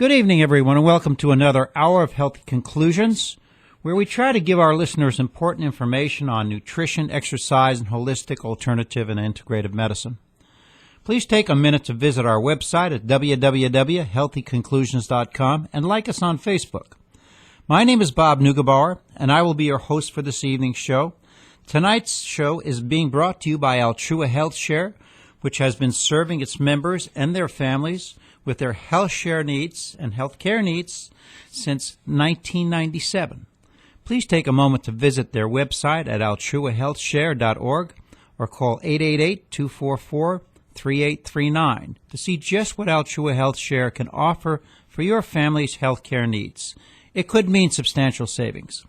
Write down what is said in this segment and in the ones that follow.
Good evening, everyone, and welcome to another hour of Healthy Conclusions, where we try to give our listeners important information on nutrition, exercise, and holistic, alternative, and integrative medicine. Please take a minute to visit our website at www.healthyconclusions.com and like us on Facebook. My name is Bob Neugebauer, and I will be your host for this evening's show. Tonight's show is being brought to you by Altrua Health Share, which has been serving its members and their families with their health share needs and health care needs since 1997. Please take a moment to visit their website at altruahealthshare.org or call 888-244-3839 to see just what Altrua Health Share can offer for your family's health care needs. It could mean substantial savings.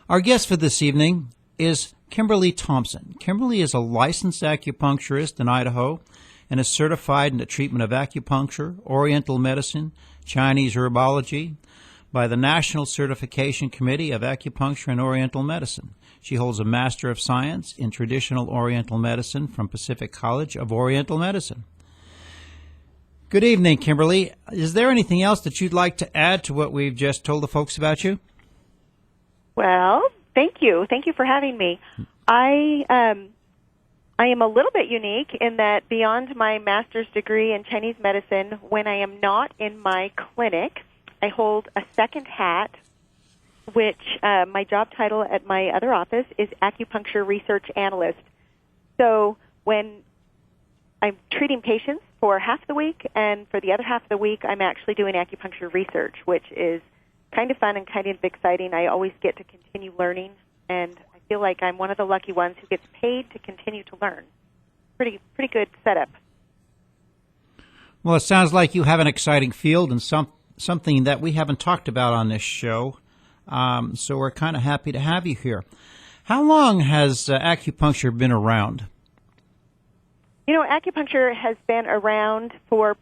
Our guest for this evening is Kimberly Thompson. Kimberly is a licensed acupuncturist in Idaho and is certified in the treatment of acupuncture, oriental medicine, Chinese herbology by the National Certification Committee of Acupuncture and Oriental Medicine. She holds a Master of Science in Traditional Oriental Medicine from Pacific College of Oriental Medicine. Good evening, Kimberly. Is there anything else that you'd like to add to what we've just told the folks about you? Well, thank you. Thank you for having me. I am a little bit unique in that beyond my master's degree in Chinese medicine, when I am not in my clinic, I hold a second hat, which my job title at my other office is Acupuncture Research Analyst. So when I'm treating patients for half the week, and for the other half of the week, I'm actually doing acupuncture research, which is kind of fun and kind of exciting. I always get to continue learning, and I feel like I'm one of the lucky ones who gets paid to continue to learn. Pretty good setup. Well, it sounds like you have an exciting field and something that we haven't talked about on this show, so we're kind of happy to have you here. How long has acupuncture been around? You know, acupuncture has been around for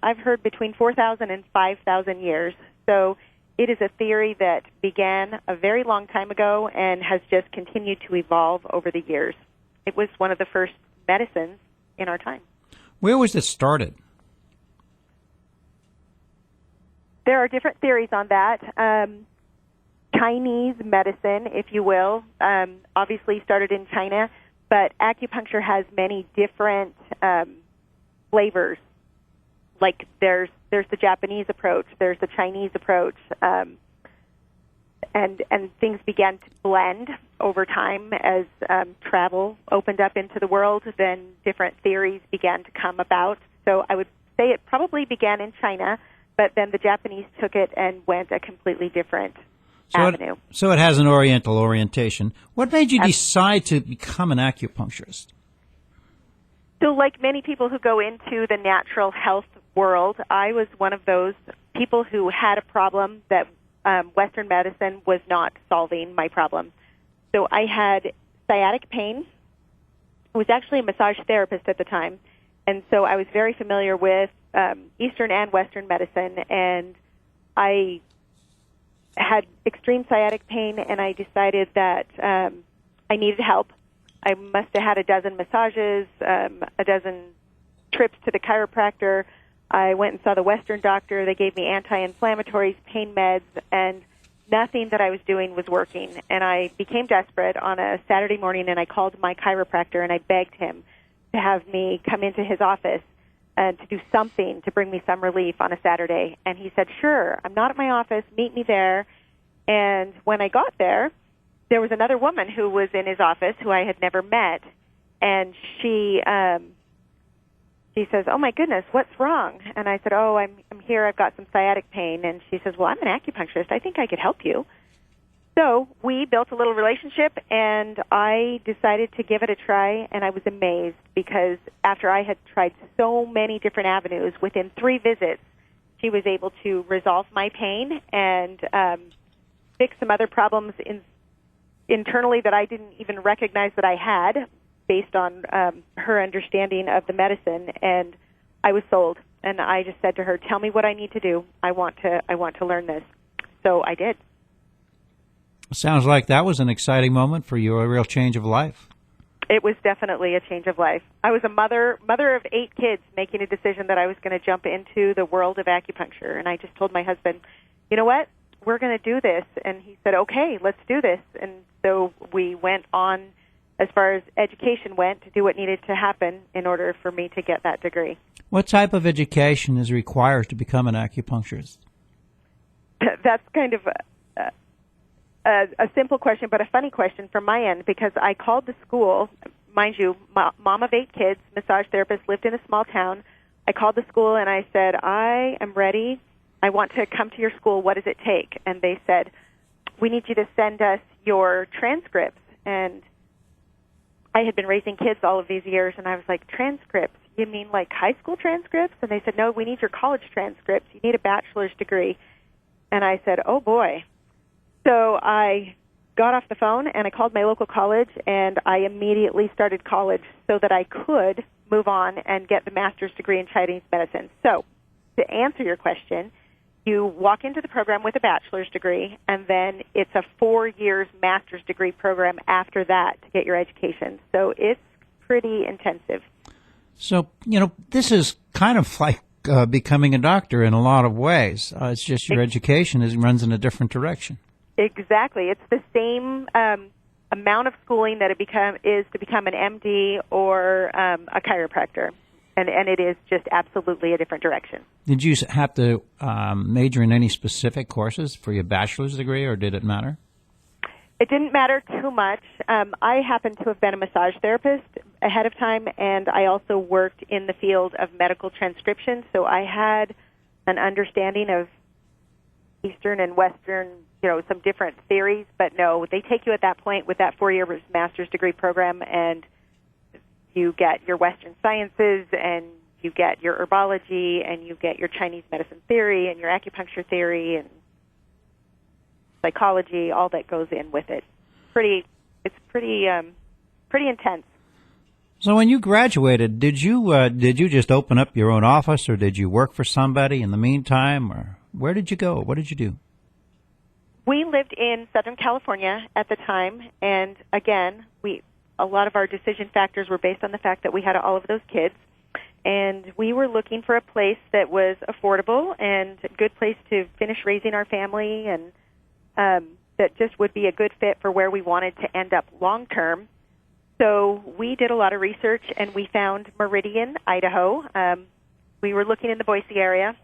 I've heard between 4,000 and 5,000 years. So it is a theory that began a very long time ago and has just continued to evolve over the years. It was one of the first medicines in our time. Where was it started? There are different theories on that. Chinese medicine, if you will, obviously started in China, but acupuncture has many different flavors. Like there's the Japanese approach, there's the Chinese approach, and things began to blend over time as travel opened up into the world. Then different theories began to come about. So I would say it probably began in China, but then the Japanese took it and went a completely different avenue. So it has an Oriental orientation. What made you decide to become an acupuncturist? So like many people who go into the natural health world, I was one of those people who had a problem that Western medicine was not solving my problem. So I had sciatic pain. I was actually a massage therapist at the time, and so I was very familiar with Eastern and Western medicine, and I had extreme sciatic pain, and I decided that I needed help. I must have had a dozen massages, a dozen trips to the chiropractor. I went and saw the Western doctor. They gave me anti-inflammatories, pain meds, and nothing that I was doing was working. And I became desperate on a Saturday morning, and I called my chiropractor, and I begged him to have me come into his office and to do something to bring me some relief on a Saturday. And he said, sure, I'm not at my office. Meet me there. And when I got there, there was another woman who was in his office who I had never met, and she says, oh, my goodness, what's wrong? And I said, oh, I'm here. I've got some sciatic pain. And she says, well, I'm an acupuncturist. I think I could help you. So we built a little relationship, and I decided to give it a try, and I was amazed because after I had tried so many different avenues, within 3 visits, she was able to resolve my pain and fix some other problems internally that I didn't even recognize that I had based on her understanding of the medicine, and I was sold. And I just said to her, tell me what I need to do. I want to learn this. So I did. Sounds like that was an exciting moment for you, a real change of life. It was definitely a change of life. I was a mother of 8 kids, making a decision that I was going to jump into the world of acupuncture. And I just told my husband, you know what? We're going to do this. And he said, okay, let's do this. And so we went on, as far as education went, to do what needed to happen in order for me to get that degree. What type of education is required to become an acupuncturist? That's kind of a simple question, but a funny question from my end, because I called the school. Mind you, mom of 8 kids, massage therapist, lived in a small town. I called the school and I said, I am ready. I want to come to your school. What does it take? And they said, we need you to send us your transcripts. And I had been raising kids all of these years, and I was like, transcripts? You mean like high school transcripts? And they said, no, we need your college transcripts. You need a bachelor's degree. And I said, oh, boy. So I got off the phone, and I called my local college, and I immediately started college so that I could move on and get the master's degree in Chinese medicine. So to answer your question, you walk into the program with a bachelor's degree, and then it's a 4 years master's degree program after that to get your education. So it's pretty intensive. So, this is kind of like becoming a doctor in a lot of ways. It's just your education runs in a different direction. Exactly. It's the same amount of schooling that is to become an MD or a chiropractor. And it is just absolutely a different direction. Did you have to major in any specific courses for your bachelor's degree, or did it matter? It didn't matter too much. I happen to have been a massage therapist ahead of time, and I also worked in the field of medical transcription, so I had an understanding of Eastern and Western, some different theories. But no, they take you at that point with that 4 year master's degree program, and you get your Western sciences, and you get your herbology, and you get your Chinese medicine theory, and your acupuncture theory, and psychology, all that goes in with it. It's pretty intense. So when you graduated, did you just open up your own office, or did you work for somebody in the meantime, or where did you go? What did you do? We lived in Southern California at the time, and again, a lot of our decision factors were based on the fact that we had all of those kids, and we were looking for a place that was affordable and a good place to finish raising our family, and that just would be a good fit for where we wanted to end up long term. So we did a lot of research, and we found Meridian, Idaho. We were looking in the Boise area.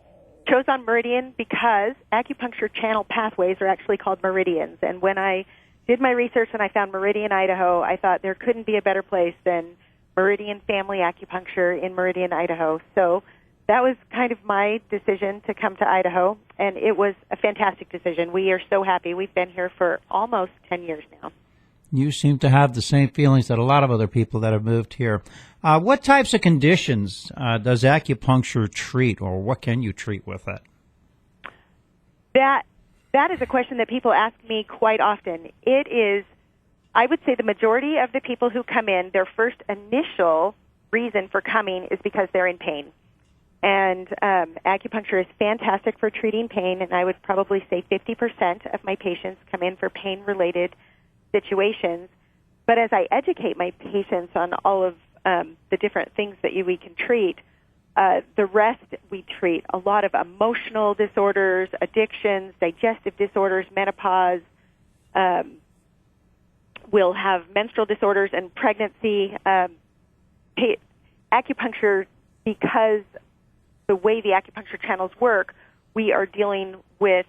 Chose on Meridian because acupuncture channel pathways are actually called meridians. And when I did my research and I found Meridian, Idaho, I thought there couldn't be a better place than Meridian Family Acupuncture in Meridian, Idaho. So that was kind of my decision to come to Idaho, and it was a fantastic decision. We are so happy. We've been here for almost 10 years now. You seem to have the same feelings that a lot of other people that have moved here. What types of conditions does acupuncture treat, or what can you treat with it? That is a question that people ask me quite often. It is, I would say the majority of the people who come in, their first initial reason for coming is because they're in pain. And acupuncture is fantastic for treating pain, and I would probably say 50% of my patients come in for pain-related situations. But as I educate my patients on all of the different things that we can treat, the rest we treat a lot of emotional disorders, addictions, digestive disorders, menopause. We'll have menstrual disorders and pregnancy. Acupuncture, because the way the acupuncture channels work, we are dealing with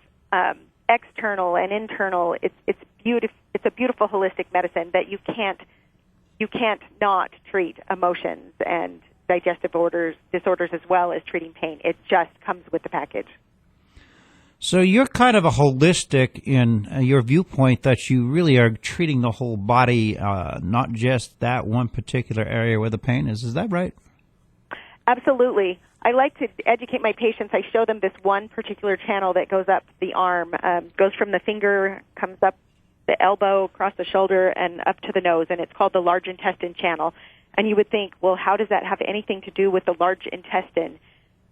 external and internal. It's beautiful. It's a beautiful holistic medicine that you can't not treat emotions and digestive disorders as well as treating pain. It just comes with the package. So you're kind of a holistic in your viewpoint that you really are treating the whole body, not just that one particular area where the pain is. Is that right? Absolutely. I like to educate my patients. I show them this one particular channel that goes up the arm, goes from the finger, comes up the elbow, across the shoulder, and up to the nose, and it's called the large intestine channel. And you would think, well, how does that have anything to do with the large intestine?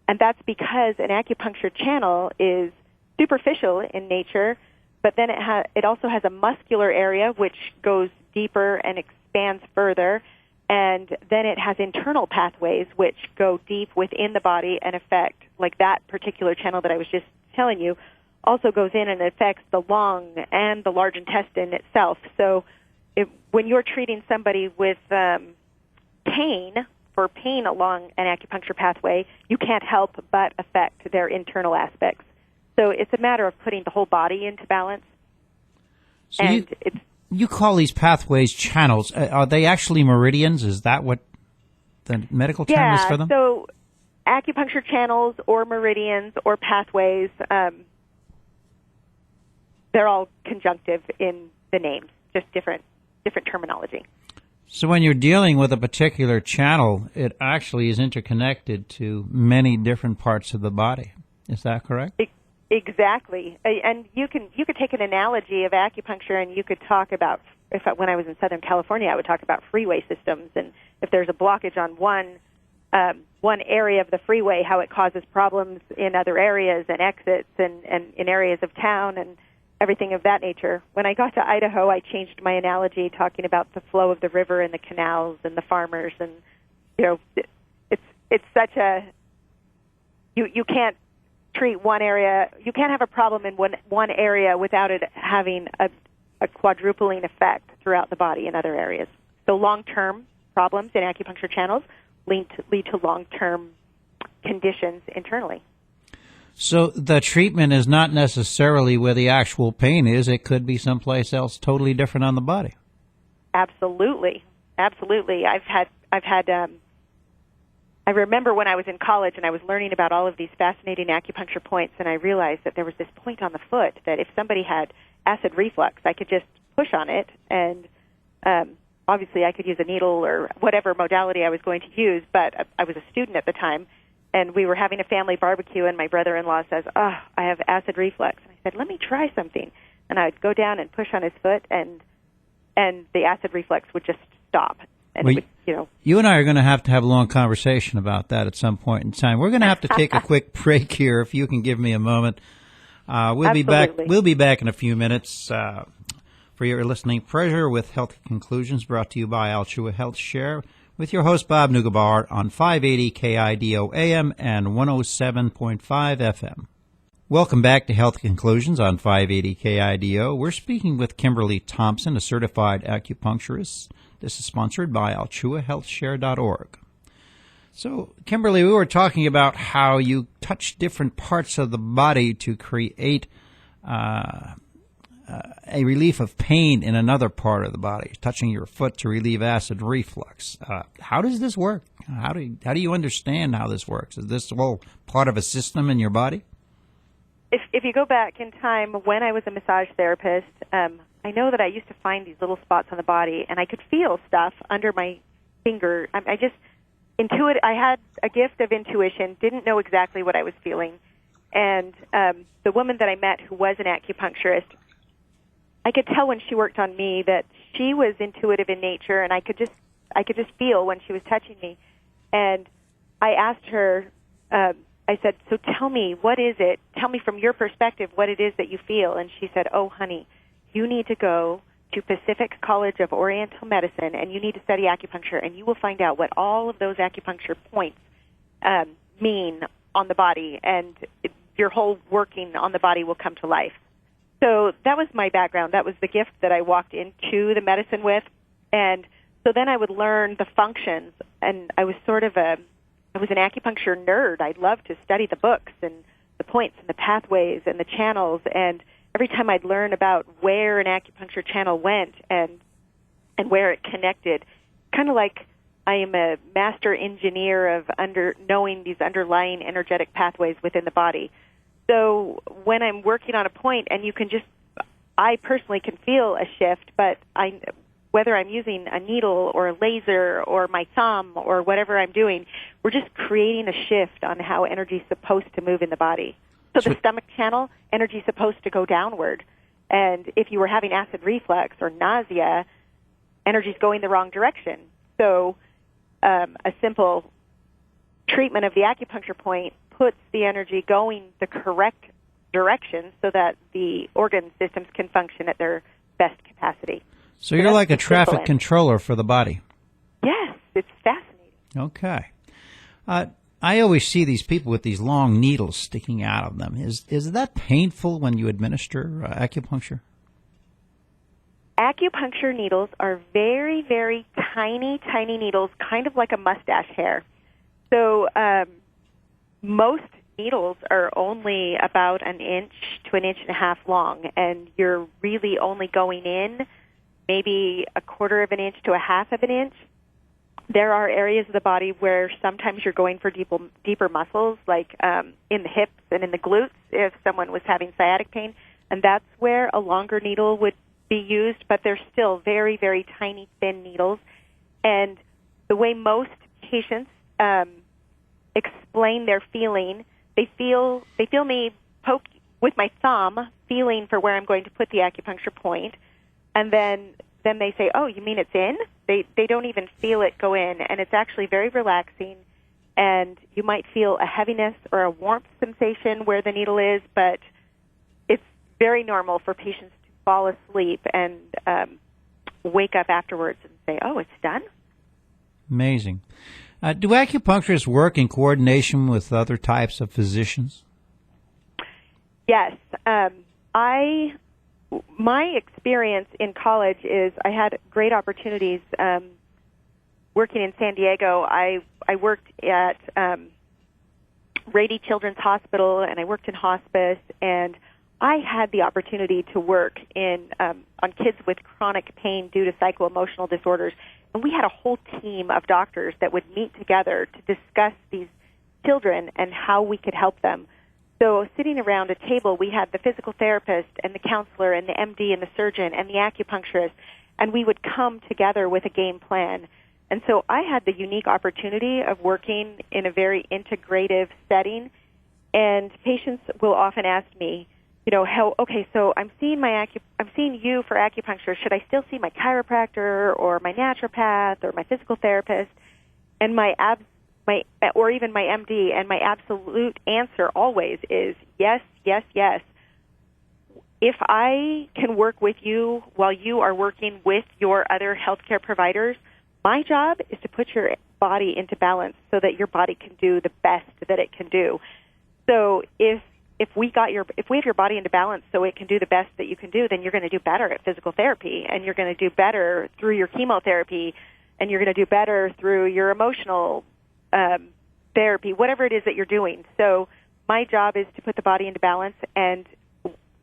And that's because an acupuncture channel is superficial in nature, but then it also has a muscular area which goes deeper and expands further. And then it has internal pathways which go deep within the body and affect, like that particular channel that I was just telling you, also goes in and affects the lung and the large intestine itself. So when you're treating somebody with pain along an acupuncture pathway, you can't help but affect their internal aspects. So it's a matter of putting the whole body into balance. So you call these pathways channels. Are they actually meridians? Is that what the medical term is for them? So acupuncture channels or meridians or pathways, they're all conjunctive in the names, just different terminology. So when you're dealing with a particular channel, it actually is interconnected to many different parts of the body. Is that correct? Exactly. And you could take an analogy of acupuncture, and you could talk about, when I was in Southern California, I would talk about freeway systems, and if there's a blockage on one area of the freeway, how it causes problems in other areas and exits and in areas of town and everything of that nature. When I got to Idaho, I changed my analogy, talking about the flow of the river and the canals and the farmers, and it's such a you can't treat one area. You can't have a problem in one area without it having a quadrupling effect throughout the body in other areas. So long-term problems in acupuncture channels lead to long-term conditions internally. So the treatment is not necessarily where the actual pain is. It could be someplace else totally different on the body. Absolutely. I remember when I was in college and I was learning about all of these fascinating acupuncture points, and I realized that there was this point on the foot that if somebody had acid reflux, I could just push on it, and obviously I could use a needle or whatever modality I was going to use, but I was a student at the time, and we were having a family barbecue, and my brother-in-law says, I have acid reflux. And I said, let me try something. And I'd go down and push on his foot, and the acid reflux would just stop. And well, it would, you and I are going to have a long conversation about that at some point in time. We're going to have to take a quick break here, if you can give me a moment. We'll be back. We'll be back in a few minutes for your listening pleasure with Healthy Conclusions, brought to you by Alchua Health Share, with your host Bob Neugebauer on 580 KIDO AM and 107.5 FM. Welcome back to Healthy Conclusions on 580 KIDO. We're speaking with Kimberly Thompson, a certified acupuncturist. This is sponsored by AlchuaHealthShare.org. So, Kimberly, we were talking about how you touch different parts of the body to create a relief of pain in another part of the body, touching your foot to relieve acid reflux. How does this work? How do you understand how this works? Is this all part of a system in your body? If you go back in time, when I was a massage therapist, I know that I used to find these little spots on the body, and I could feel stuff under my finger. I had a gift of intuition, didn't know exactly what I was feeling. And the woman that I met who was an acupuncturist, I could tell when she worked on me that she was intuitive in nature, and I could just feel when she was touching me. And I asked her, I said, so tell me, what is it? Tell me from your perspective what it is that you feel. And she said, oh, honey, you need to go to Pacific College of Oriental Medicine, and you need to study acupuncture, and you will find out what all of those acupuncture points mean on the body, and your whole working on the body will come to life. So that was my background. That was the gift that I walked into the medicine with. And so then I would learn the functions, and I was I was an acupuncture nerd. I loved to study the books and the points and the pathways and the channels, and every time I'd learn about where an acupuncture channel went and where it connected, kind of like I am a master engineer of knowing these underlying energetic pathways within the body. So when I'm working on a point, and I personally can feel a shift, but whether I'm using a needle or a laser or my thumb or whatever I'm doing, we're just creating a shift on how energy is supposed to move in the body. So the stomach channel, energy is supposed to go downward. And if you were having acid reflux or nausea, energy is going the wrong direction. So a simple treatment of the acupuncture point puts the energy going the correct direction so that the organ systems can function at their best capacity. So you're like a traffic controller for the body. Yes, it's fascinating. Okay. I always see these people with these long needles sticking out of them. Is that painful when you administer acupuncture? Acupuncture needles are very, very tiny, tiny needles, kind of like a mustache hair. So most needles are only about an inch to an inch and a half long, and you're really only going in maybe a quarter of an inch to a half of an inch. There are areas of the body where sometimes you're going for deeper muscles, like in the hips and in the glutes if someone was having sciatic pain, and that's where a longer needle would be used, but they're still very, very tiny, thin needles. And the way most patients explain their feeling, they feel me poke with my thumb, feeling for where I'm going to put the acupuncture point, and then they say, "Oh, you mean it's in?" They don't even feel it go in, and it's actually very relaxing. And you might feel a heaviness or a warmth sensation where the needle is, but it's very normal for patients to fall asleep and wake up afterwards and say, "Oh, it's done." Amazing. Do acupuncturists work in coordination with other types of physicians? Yes. My experience in college is I had great opportunities working in San Diego. I worked at Rady Children's Hospital, and I worked in hospice, and I had the opportunity to work on kids with chronic pain due to psycho-emotional disorders. And we had a whole team of doctors that would meet together to discuss these children and how we could help them. So sitting around a table, we had the physical therapist and the counselor and the MD and the surgeon and the acupuncturist, and we would come together with a game plan. And so I had the unique opportunity of working in a very integrative setting, and patients will often ask me, so I'm seeing you for acupuncture. Should I still see my chiropractor or my naturopath or my physical therapist? And or even my MD, and my absolute answer always is yes, yes, yes. If I can work with you while you are working with your other healthcare providers, my job is to put your body into balance so that your body can do the best that it can do. So if we have your body into balance so it can do the best that you can do, then you're going to do better at physical therapy, and you're going to do better through your chemotherapy, and you're going to do better through your emotional therapy, whatever it is that you're doing. So my job is to put the body into balance, and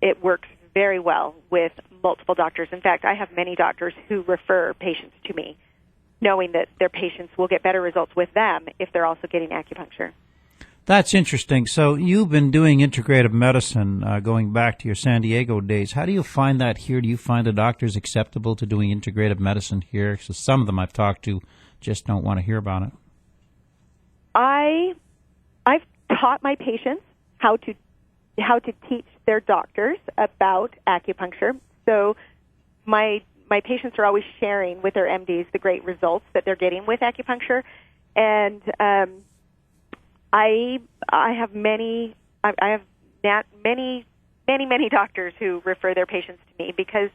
it works very well with multiple doctors. In fact, I have many doctors who refer patients to me, knowing that their patients will get better results with them if they're also getting acupuncture. That's interesting. So you've been doing integrative medicine going back to your San Diego days. How do you find that here? Do you find the doctors acceptable to doing integrative medicine here? So some of them I've talked to just don't want to hear about it. I've taught my patients how to teach their doctors about acupuncture. So my patients are always sharing with their MDs the great results that they're getting with acupuncture, and I have many doctors who refer their patients to me because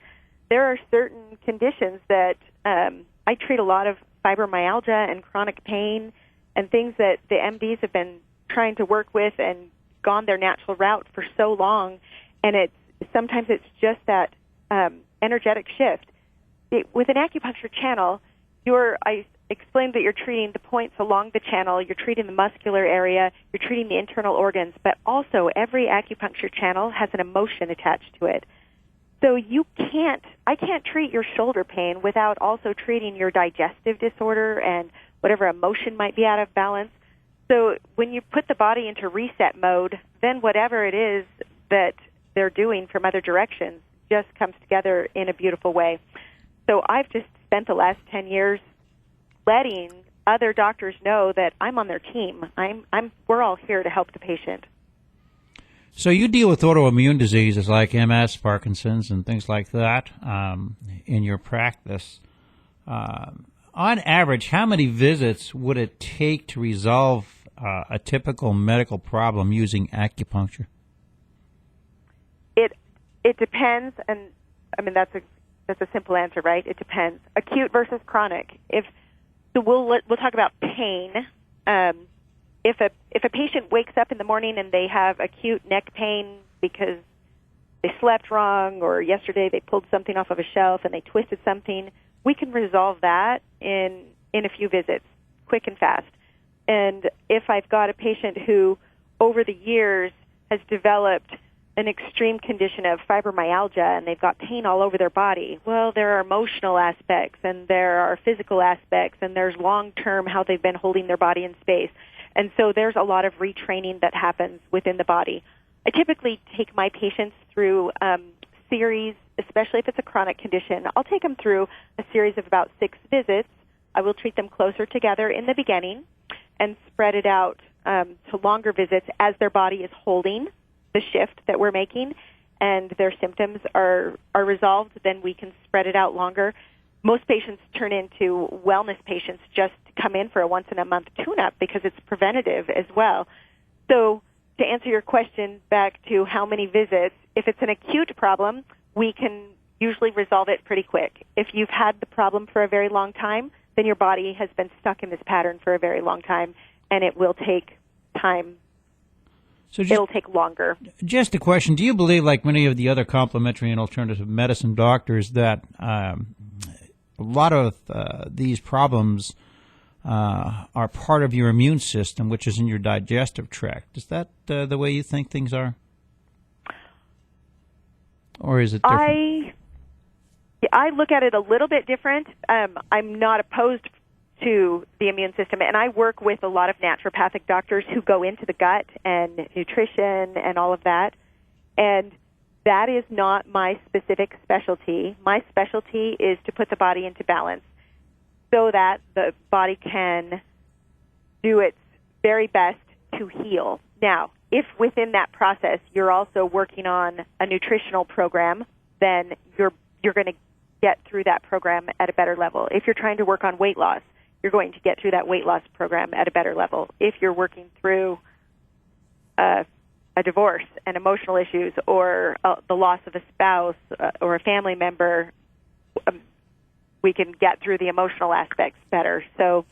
there are certain conditions that I treat a lot of fibromyalgia and chronic pain and things that the MDs have been trying to work with and gone their natural route for so long, and sometimes it's just that energetic shift. With an acupuncture channel, I explained that you're treating the points along the channel, you're treating the muscular area, you're treating the internal organs, but also every acupuncture channel has an emotion attached to it. So I can't treat your shoulder pain without also treating your digestive disorder and whatever emotion might be out of balance. So when you put the body into reset mode, then whatever it is that they're doing from other directions just comes together in a beautiful way. So I've just spent the last 10 years letting other doctors know that I'm on their team. We're all here to help the patient. So you deal with autoimmune diseases like MS, Parkinson's, and things like that in your practice. On average, how many visits would it take to resolve a typical medical problem using acupuncture? It depends, and I mean that's a simple answer, right? It depends. Acute versus chronic. If So we'll talk about pain. If a patient wakes up in the morning and they have acute neck pain because they slept wrong, or yesterday they pulled something off of a shelf and they twisted something, we can resolve that in a few visits, quick and fast. And if I've got a patient who, over the years, has developed an extreme condition of fibromyalgia and they've got pain all over their body, well, there are emotional aspects and there are physical aspects and there's long-term how they've been holding their body in space. And so there's a lot of retraining that happens within the body. I typically take my patients through series, especially if it's a chronic condition. I'll take them through a series of about 6 visits. I will treat them closer together in the beginning and spread it out to longer visits as their body is holding the shift that we're making and their symptoms are resolved. Then we can spread it out longer. Most patients turn into wellness patients just to come in for a once-in-a-month tune-up because it's preventative as well. So to answer your question back to how many visits, if it's an acute problem, we can usually resolve it pretty quick. If you've had the problem for a very long time, then your body has been stuck in this pattern for a very long time, and it will take time. So it'll take longer. Just a question. Do you believe, like many of the other complementary and alternative medicine doctors, that a lot of these problems are part of your immune system, which is in your digestive tract? Is that the way you think things are? Or is it different? I look at it a little bit different. I'm not opposed to the immune system, and I work with a lot of naturopathic doctors who go into the gut and nutrition and all of that, and that is not my specific specialty. My specialty is to put the body into balance so that the body can do its very best to heal. Now, if within that process you're also working on a nutritional program, then you're going to get through that program at a better level. If you're trying to work on weight loss, you're going to get through that weight loss program at a better level. If you're working through a divorce and emotional issues or the loss of a spouse or a family member, we can get through the emotional aspects better. So,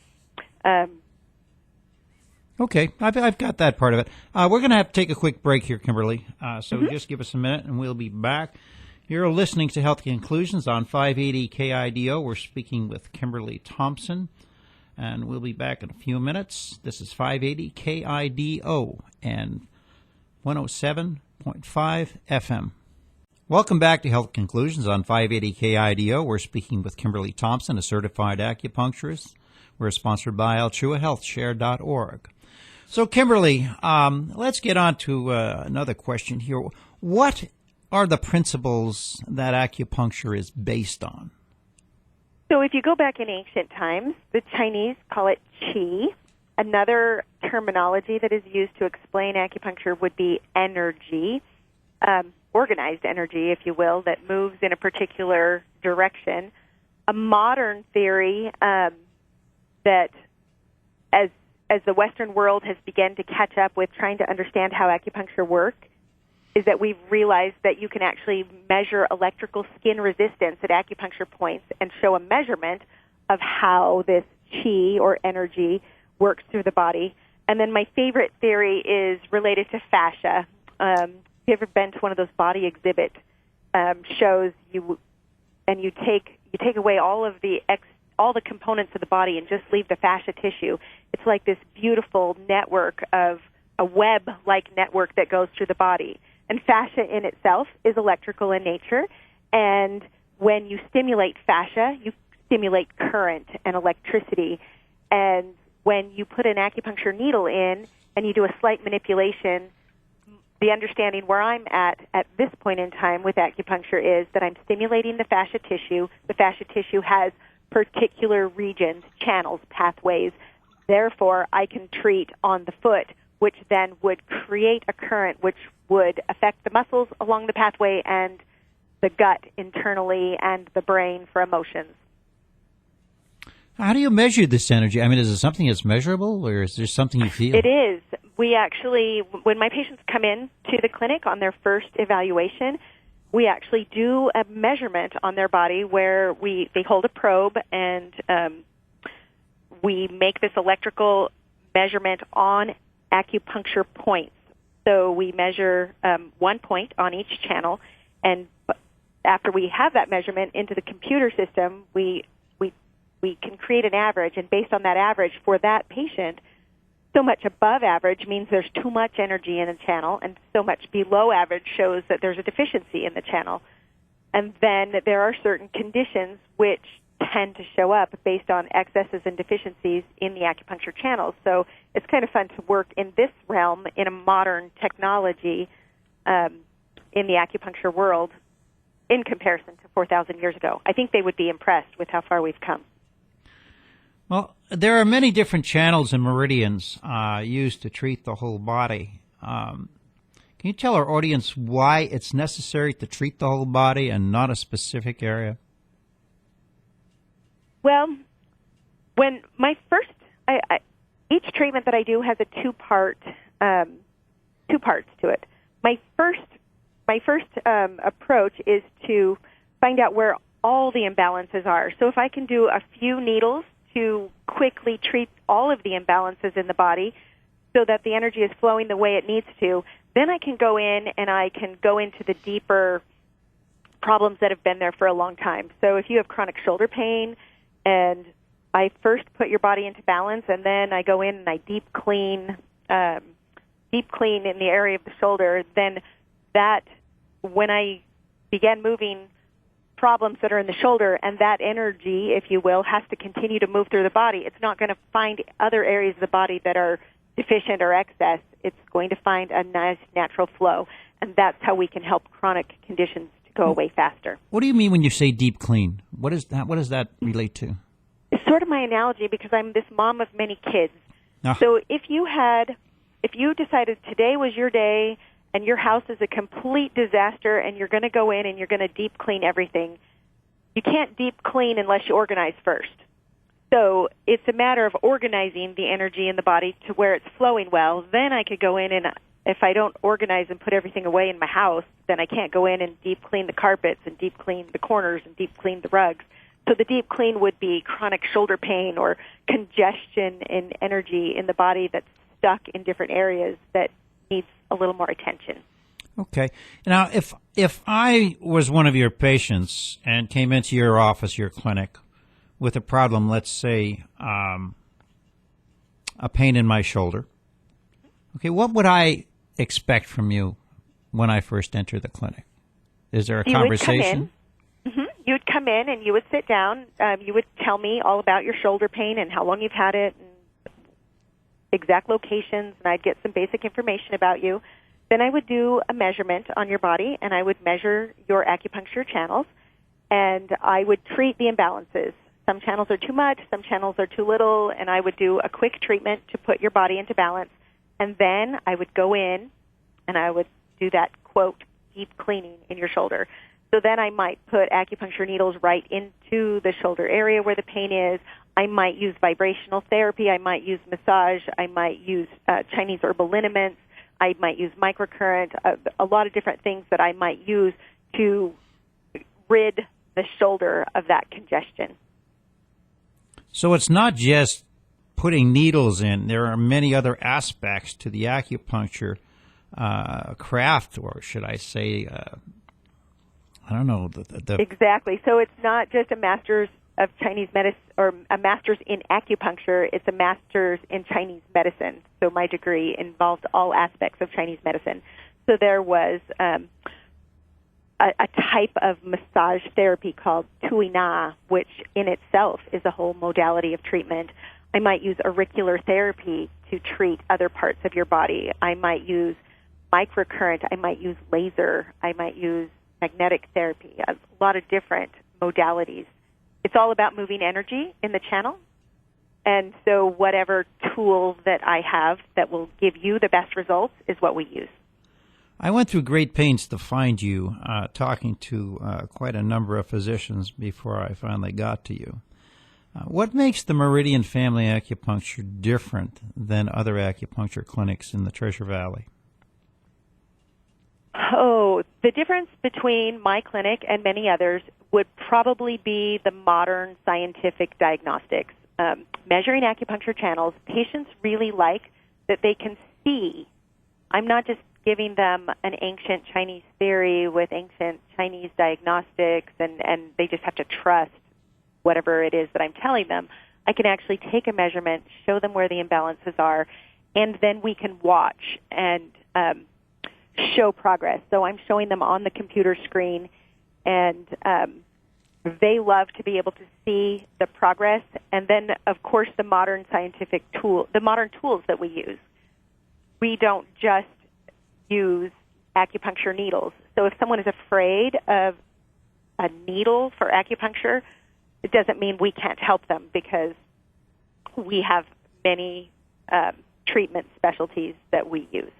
okay, I've got that part of it. We're going to have to take a quick break here, Kimberly. So just give us a minute, and we'll be back. You're listening to Health Conclusions on 580 KIDO. We're speaking with Kimberly Thompson, and we'll be back in a few minutes. This is 580 KIDO and 107.5 FM. Welcome back to Health Conclusions on 580 KIDO. We're speaking with Kimberly Thompson, a certified acupuncturist. We're sponsored by AlchuaHealthShare.org. So, Kimberly, let's get on to another question here. What are the principles that acupuncture is based on? So if you go back in ancient times, the Chinese call it qi. Another terminology that is used to explain acupuncture would be energy, organized energy, if you will, that moves in a particular direction. A modern theory that as the Western world has begun to catch up with trying to understand how acupuncture works, is that we've realized that you can actually measure electrical skin resistance at acupuncture points and show a measurement of how this qi or energy works through the body. And then my favorite theory is related to fascia. Have you ever been to one of those body exhibit shows? You take away all the components of the body and just leave the fascia tissue. It's like this beautiful network of a web-like network that goes through the body. And fascia in itself is electrical in nature, and when you stimulate fascia, you stimulate current and electricity. And when you put an acupuncture needle in and you do a slight manipulation, the understanding where I'm at this point in time with acupuncture is that I'm stimulating the fascia tissue. The fascia tissue has particular regions, channels, pathways. Therefore, I can treat on the foot, which then would create a current which would affect the muscles along the pathway and the gut internally and the brain for emotions. How do you measure this energy? I mean, is it something that's measurable, or is there something you feel? It is. We actually, when my patients come in to the clinic on their first evaluation, we actually do a measurement on their body where they hold a probe and we make this electrical measurement on acupuncture points. So we measure 1 point on each channel, and after we have that measurement into the computer system, we can create an average, and based on that average for that patient, so much above average means there's too much energy in the channel, and so much below average shows that there's a deficiency in the channel. And then there are certain conditions which tend to show up based on excesses and deficiencies in the acupuncture channels. So it's kind of fun to work in this realm in a modern technology in the acupuncture world in comparison to 4,000 years ago. I think they would be impressed with how far we've come. Well, there are many different channels and meridians used to treat the whole body. Can you tell our audience why it's necessary to treat the whole body and not a specific area? Well, when my first, each treatment that I do has a two parts to it. My first approach is to find out where all the imbalances are. So if I can do a few needles to quickly treat all of the imbalances in the body so that the energy is flowing the way it needs to, then I can go in and I can go into the deeper problems that have been there for a long time. So if you have chronic shoulder pain, and I first put your body into balance, and then I go in and I deep clean in the area of the shoulder, then that, when I began moving problems that are in the shoulder, and that energy, if you will, has to continue to move through the body, it's not going to find other areas of the body that are deficient or excess. It's going to find a nice natural flow, and that's how we can help chronic conditions to go away faster. What do you mean when you say deep clean? What does that relate to? It's sort of my analogy because I'm this mom of many kids. Ah. So if you decided today was your day and your house is a complete disaster and you're going to go in and you're going to deep clean everything, you can't deep clean unless you organize first. So it's a matter of organizing the energy in the body to where it's flowing well. Then I could go in, and if I don't organize and put everything away in my house, then I can't go in and deep clean the carpets and deep clean the corners and deep clean the rugs. So the deep clean would be chronic shoulder pain or congestion in energy in the body that's stuck in different areas that needs a little more attention. Okay. Now, if I was one of your patients and came into your office, your clinic, with a problem, let's say a pain in my shoulder, okay, what would I expect from you when I first enter the clinic? Is there a conversation? You would come in and you would sit down. You would tell me all about your shoulder pain and how long you've had it and exact locations, and I'd get some basic information about you. Then I would do a measurement on your body, and I would measure your acupuncture channels, and I would treat the imbalances. Some channels are too much, some channels are too little, and I would do a quick treatment to put your body into balance. And then I would go in and I would do that, quote, deep cleaning in your shoulder. So then I might put acupuncture needles right into the shoulder area where the pain is. I might use vibrational therapy. I might use massage. I might use Chinese herbal liniments. I might use microcurrent, a lot of different things that I might use to rid the shoulder of that congestion. So it's not just putting needles in. There are many other aspects to the acupuncture craft, or should I say, I don't know. Exactly. So it's not just a master's of Chinese medicine or a master's in acupuncture. It's a master's in Chinese medicine. So my degree involved all aspects of Chinese medicine. So there was a type of massage therapy called Tui Na, which in itself is a whole modality of treatment. I might use auricular therapy to treat other parts of your body. I might use microcurrent. I might use laser. I might use magnetic therapy, a lot of different modalities. It's all about moving energy in the channel. And so whatever tool that I have that will give you the best results is what we use. I went through great pains to find you, talking to quite a number of physicians before I finally got to you. What makes the Meridian Family Acupuncture different than other acupuncture clinics in the Treasure Valley? Oh, the difference between my clinic and many others would probably be the modern scientific diagnostics. measuring acupuncture channels, patients really like that they can see. I'm not just giving them an ancient Chinese theory with ancient Chinese diagnostics, and they just have to trust whatever it is that I'm telling them. I can actually take a measurement, show them where the imbalances are, and then we can watch and show progress. So I'm showing them on the computer screen, and they love to be able to see the progress. And then, of course, the modern tools that we use. We don't just use acupuncture needles. So if someone is afraid of a needle for acupuncture, it doesn't mean we can't help them, because we have many treatment specialties that we use.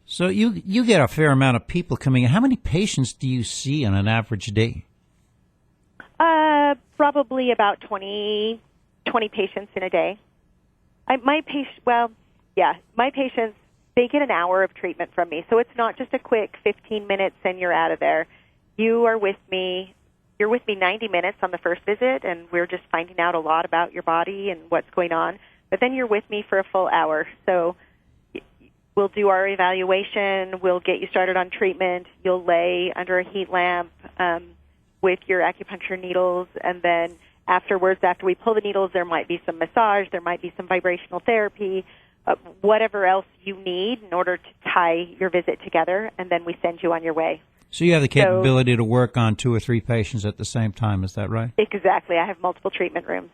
So you get a fair amount of people coming in. How many patients do you see on an average day? Probably about 20 patients in a day. My patients, they get an hour of treatment from me. So it's not just a quick 15 minutes and you're out of there. You're with me 90 minutes on the first visit, and we're just finding out a lot about your body and what's going on. But then you're with me for a full hour. So we'll do our evaluation. We'll get you started on treatment. You'll lay under a heat lamp with your acupuncture needles, and then afterwards, after we pull the needles, there might be some massage, there might be some vibrational therapy, whatever else you need in order to tie your visit together, and then we send you on your way. So you have the capability to work on 2 or 3 patients at the same time, is that right? Exactly. I have multiple treatment rooms.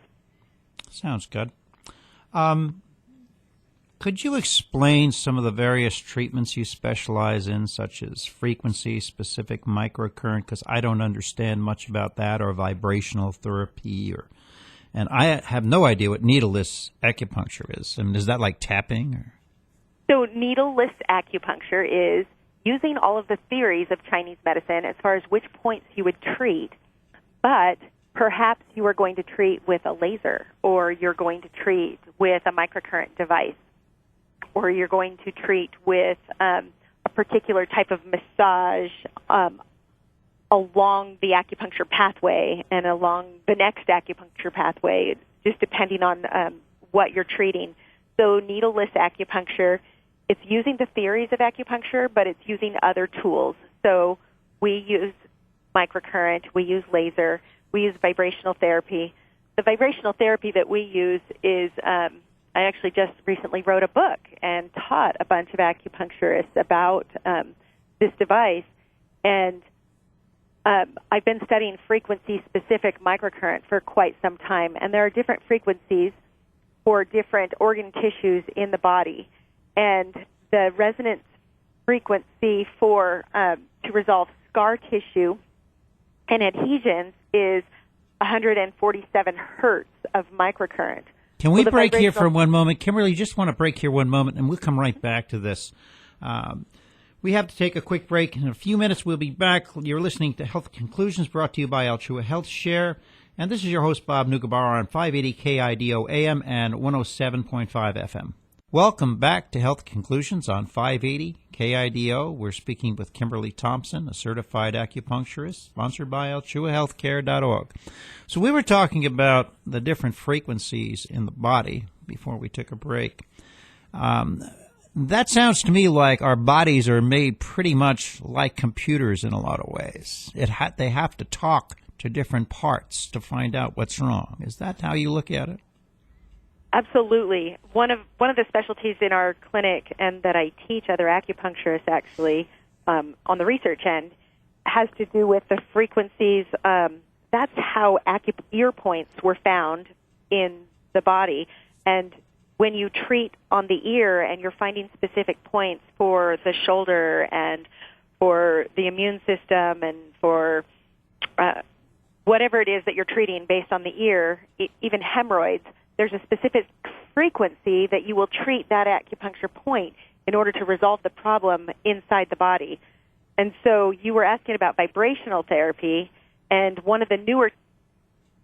Sounds good. Could you explain some of the various treatments you specialize in, such as frequency-specific microcurrent, because I don't understand much about that, or vibrational therapy, and I have no idea what needleless acupuncture is. I mean, is that like tapping? Or? So needleless acupuncture is using all of the theories of Chinese medicine as far as which points you would treat, but perhaps you are going to treat with a laser, or you're going to treat with a microcurrent device, or you're going to treat with a particular type of massage along the acupuncture pathway and along the next acupuncture pathway, just depending on what you're treating. So needleless acupuncture, it's using the theories of acupuncture, but it's using other tools. So we use microcurrent, we use laser, we use vibrational therapy. The vibrational therapy that we use is, I actually just recently wrote a book and taught a bunch of acupuncturists about this device. And I've been studying frequency-specific microcurrent for quite some time. And there are different frequencies for different organ tissues in the body. And the resonance frequency for to resolve scar tissue and adhesions is 147 hertz of microcurrent. Can we break here for one moment? Kimberly, just want to break here one moment, and we'll come right back to this. We have to take a quick break. In a few minutes, we'll be back. You're listening to Health Conclusions, brought to you by Alchua Health Share. And this is your host, Bob Nugabar, on 580 KIDO AM and 107.5 FM. Welcome back to Health Conclusions on 580 KIDO. We're speaking with Kimberly Thompson, a certified acupuncturist, sponsored by AlchuaHealthCare.org. So we were talking about the different frequencies in the body before we took a break. That sounds to me like our bodies are made pretty much like computers in a lot of ways. They have to talk to different parts to find out what's wrong. Is that how you look at it? Absolutely. One of the specialties in our clinic, and that I teach other acupuncturists actually on the research end, has to do with the frequencies. That's how ear points were found in the body. And when you treat on the ear and you're finding specific points for the shoulder and for the immune system and for whatever it is that you're treating based on the ear, even hemorrhoids, there's a specific frequency that you will treat that acupuncture point in order to resolve the problem inside the body. And so you were asking about vibrational therapy, and one of the newer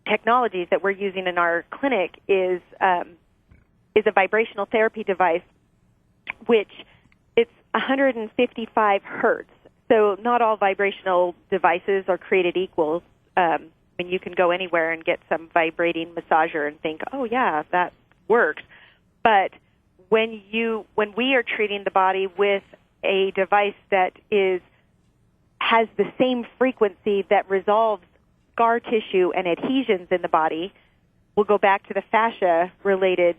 technologies that we're using in our clinic is a vibrational therapy device, which it's 155 hertz. So not all vibrational devices are created equal. I mean, you can go anywhere and get some vibrating massager and think, oh, yeah, that works. But when we are treating the body with a device that has the same frequency that resolves scar tissue and adhesions in the body, we'll go back to the fascia-related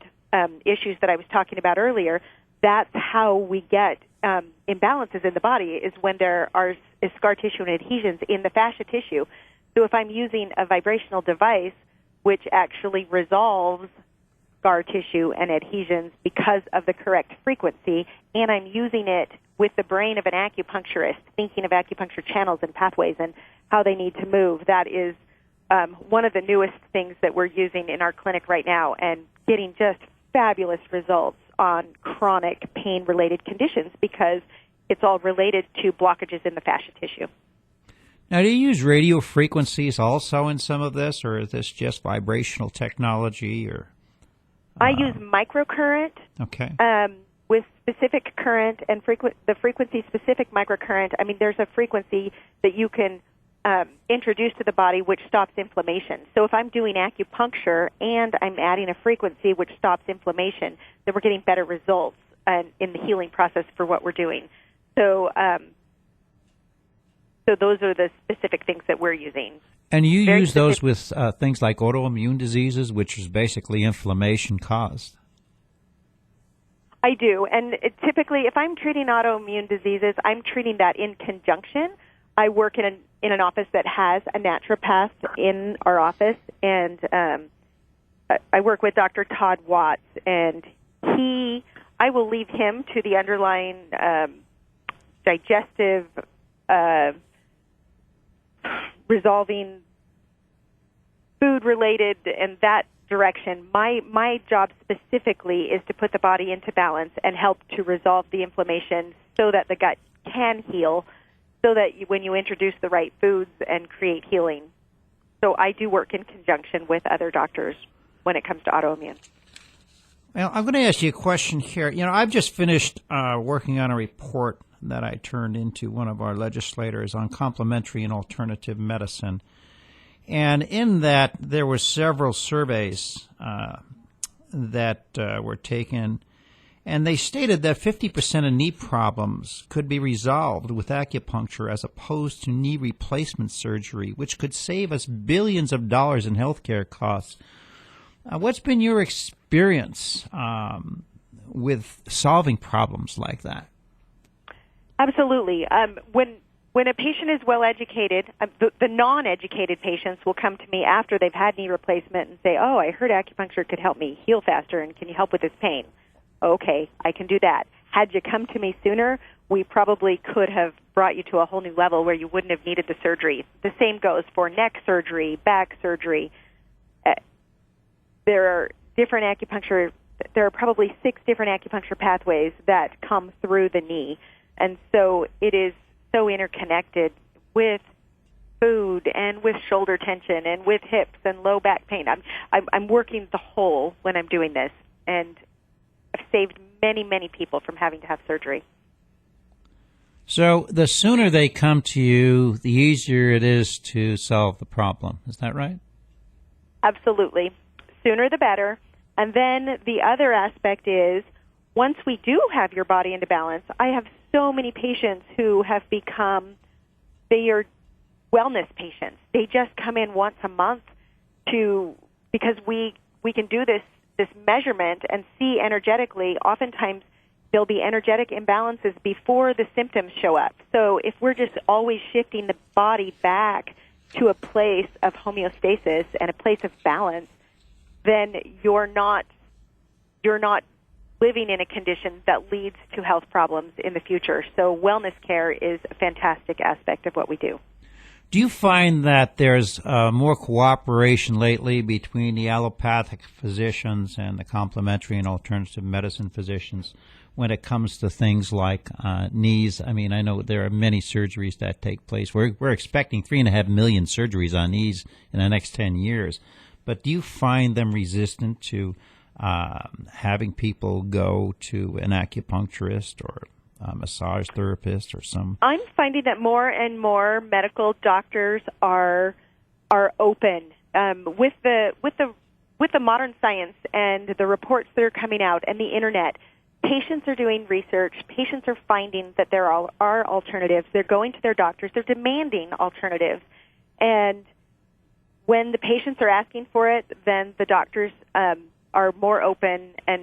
issues that I was talking about earlier. That's how we get imbalances in the body, is when there is scar tissue and adhesions in the fascia tissue. So if I'm using a vibrational device which actually resolves scar tissue and adhesions because of the correct frequency, and I'm using it with the brain of an acupuncturist, thinking of acupuncture channels and pathways and how they need to move, that is one of the newest things that we're using in our clinic right now, and getting just fabulous results on chronic pain-related conditions because it's all related to blockages in the fascia tissue. Now, do you use radio frequencies also in some of this, or is this just vibrational technology? Or I use microcurrent. Okay. With specific current and the frequency-specific microcurrent. I mean, there's a frequency that you can introduce to the body which stops inflammation. So if I'm doing acupuncture and I'm adding a frequency which stops inflammation, then we're getting better results in the healing process for what we're doing. So those are the specific things that we're using. And you use those with things like autoimmune diseases, which is basically inflammation caused. I do. And typically, if I'm treating autoimmune diseases, I'm treating that in conjunction. I work in an office that has a naturopath in our office, and I work with Dr. Todd Watts, and I will leave him to the underlying digestive resolving food-related and that direction. My job specifically is to put the body into balance and help to resolve the inflammation so that the gut can heal, so that when you introduce the right foods and create healing. So I do work in conjunction with other doctors when it comes to autoimmune. Well, I'm going to ask you a question here. You know, I've just finished working on a report that I turned into one of our legislators on complementary and alternative medicine. And in that, there were several surveys that were taken, and they stated that 50% of knee problems could be resolved with acupuncture as opposed to knee replacement surgery, which could save us billions of dollars in healthcare costs. What's been your experience with solving problems like that? Absolutely. When a patient is well educated, the non-educated patients will come to me after they've had knee replacement and say, "Oh, I heard acupuncture could help me heal faster, and can you help with this pain?" Okay, I can do that. Had you come to me sooner, we probably could have brought you to a whole new level where you wouldn't have needed the surgery. The same goes for neck surgery, back surgery. There are different acupuncture. There are probably 6 different acupuncture pathways that come through the knee, and so it is so interconnected with food and with shoulder tension and with hips and low back pain. I'm working the whole when I'm doing this, and I've saved many, many people from having to have surgery. So the sooner they come to you, the easier it is to solve the problem. Is that right? Absolutely. Sooner the better. And then the other aspect is, once we do have your body into balance, I have so many patients who have become, they are wellness patients. They just come in once a month because we can do this measurement and see energetically. Oftentimes there'll be energetic imbalances before the symptoms show up. So if we're just always shifting the body back to a place of homeostasis and a place of balance, then you're not living in a condition that leads to health problems in the future. So wellness care is a fantastic aspect of what we do. Do you find that there's more cooperation lately between the allopathic physicians and the complementary and alternative medicine physicians when it comes to things like knees? I mean, I know there are many surgeries that take place. We're expecting 3.5 million surgeries on knees in the next 10 years. But do you find them resistant to having people go to an acupuncturist or a massage therapist or some? I'm finding that more and more medical doctors are are open with the modern science and the reports that are coming out and the internet. Patients are doing research. Patients are finding that there are alternatives. They're going to their doctors. They're demanding alternatives. And when the patients are asking for it, then the doctors are more open and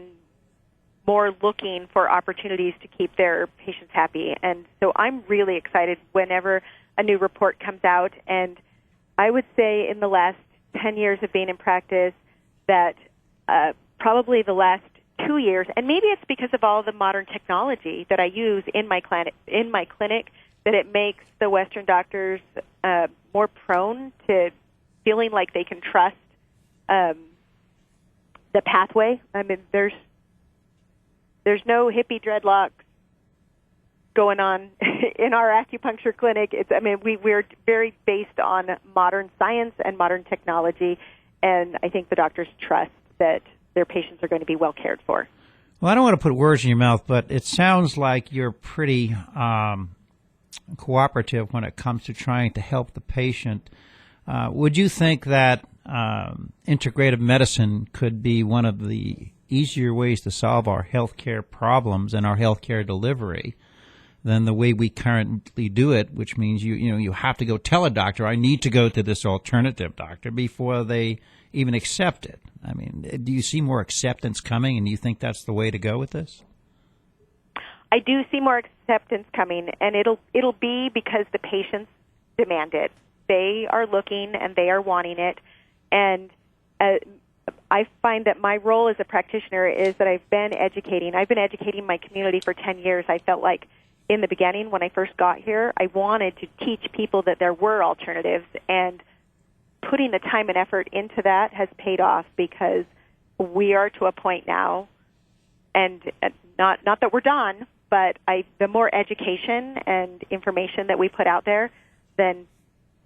more looking for opportunities to keep their patients happy. And so I'm really excited whenever a new report comes out. And I would say in the last 10 years of being in practice that probably the last 2 years, and maybe it's because of all the modern technology that I use in my clinic, that it makes the Western doctors more prone to feeling like they can trust the pathway. I mean, there's no hippie dreadlocks going on in our acupuncture clinic. We're very based on modern science and modern technology, and I think the doctors trust that their patients are going to be well cared for. Well, I don't want to put words in your mouth, but it sounds like you're pretty cooperative when it comes to trying to help the patient. Would you think that integrative medicine could be one of the easier ways to solve our healthcare problems and our healthcare delivery than the way we currently do it, which means you have to go tell a doctor, I need to go to this alternative doctor before they even accept it? I mean, do you see more acceptance coming, and do you think that's the way to go with this? I do see more acceptance coming, and it'll be because the patients demand it. They are looking and they are wanting it, and I find that my role as a practitioner is that I've been educating my community for 10 years. I felt like in the beginning when I first got here, I wanted to teach people that there were alternatives, and putting the time and effort into that has paid off because we are to a point now, and not that we're done, but the more education and information that we put out there, then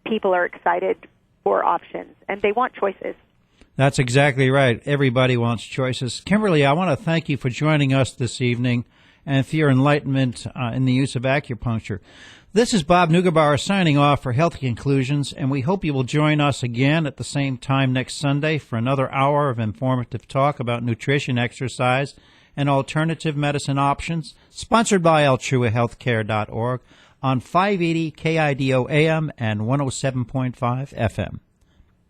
people are excited for options, and they want choices. That's exactly right. Everybody wants choices. Kimberly, I want to thank you for joining us this evening and for your enlightenment in the use of acupuncture. This is Bob Neugebauer signing off for Healthy Conclusions, and we hope you will join us again at the same time next Sunday for another hour of informative talk about nutrition, exercise, and alternative medicine options, sponsored by alchuahealthcare.org on 580 KIDO AM and 107.5 FM.